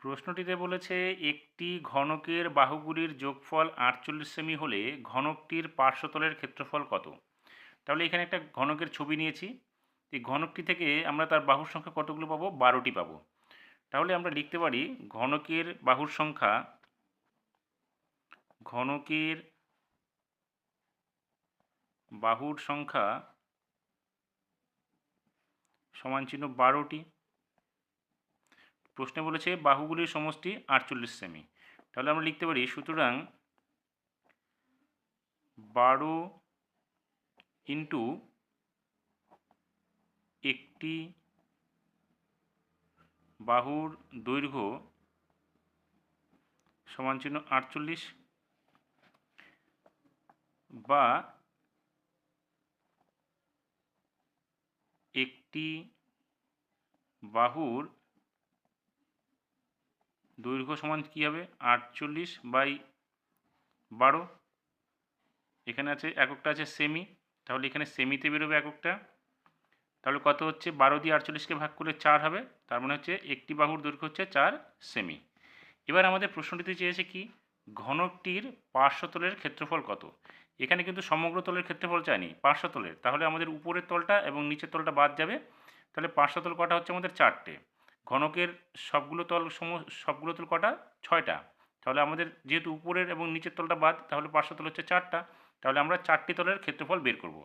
প্রশ্নটিতে বলেছে একটি ঘনকের বাহুগুলির যোগফল ৪৮ সেমি হলে ঘনকটির পার্শ্বতলের ক্ষেত্রফল কত। তাহলে এখানে একটা ঘনকের ছবি নিয়েছি। এই ঘনকটি থেকে আমরা তার বাহুর সংখ্যা কতগুলো পাবো? ১২টি পাবো। তাহলে আমরা লিখতে পারি ঘনকের বাহুর সংখ্যা সমান চিহ্ন ১২টি। প্রশ্নে বলেছে বাহুগুলির সমষ্টি ৪৮ সেমি। তাহলে আমরা লিখতে পারি সুতরাং ১২ ইন্টু একটি বাহুর দৈর্ঘ্য সমান চিহ্ন ৪৮, বা একটি বাহুর দৈর্ঘ্য সমান কী হবে? ৪৮/১২। এখানে আছে এককটা আছে সেমি, তাহলে এখানে সেমিতে বেরোবে এককটা। তাহলে কত হচ্ছে? ১২ দিয়ে ৪৮কে ভাগ করলে ৪ হবে। তার মানে হচ্ছে একটি বাহুর দৈর্ঘ্য হচ্ছে ৪ সেমি। এবার আমাদের প্রশ্নটিতে চেয়েছে কি? ঘনকটির পার্শ্বতলের ক্ষেত্রফল কত। এখানে কিন্তু সমগ্র তলের ক্ষেত্রফল চায়নি, পার্শ্বতলের। তাহলে আমাদের উপরের তলটা এবং নিচের তলটা বাদ যাবে। তাহলে পার্শ্বতল কটা হচ্ছে আমাদের? ৪টে। ঘনকের সবগুলো তল কটা? ৬টা। তাহলে আমাদের যেহেতু উপরের এবং নিচের তলটা বাদ, তাহলে পার্শ্বতল হচ্ছে ৪টা। তাহলে আমরা ৪টি তলের ক্ষেত্রফল বের করব।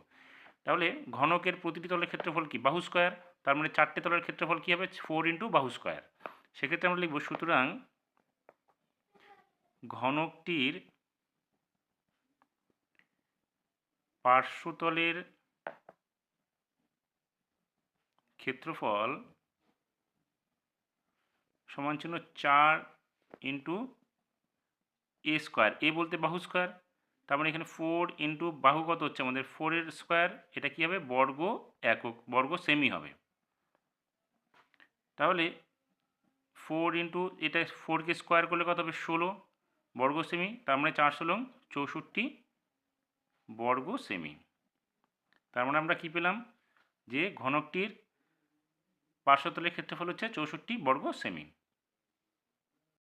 তাহলে ঘনকের প্রতিটি তলের ক্ষেত্রফল কি? বাহু স্কয়ার। তার মানে ৪টে তলের ক্ষেত্রফল কী হবে? 4 ইন্টু বাহু স্কয়ার। সেক্ষেত্রে আমরা লিখব সুতরাং ঘনকটির পার্শ্বতলের ক্ষেত্রফল সমান চিহ্ন ৪ ইন্টু এ স্কোয়ার। এ বলতে বাহু স্কোয়ার। তার মানে এখানে 4 ইন্টু বাহু কত হচ্ছে আমাদের? 4-এর স্কোয়ার। এটা কী হবে? বর্গ একক, বর্গ সেমি হবে। তাহলে 4 ইন্টু এটা 4কে স্কোয়ার করলে কত হবে? 16 বর্গ সেমি। তার মানে 4 × 16 64 বর্গ সেমি। তার মানে আমরা কী পেলাম? যে ঘনকটির পার্শ্বতলের ক্ষেত্রফল হচ্ছে 64 বর্গ সেমি।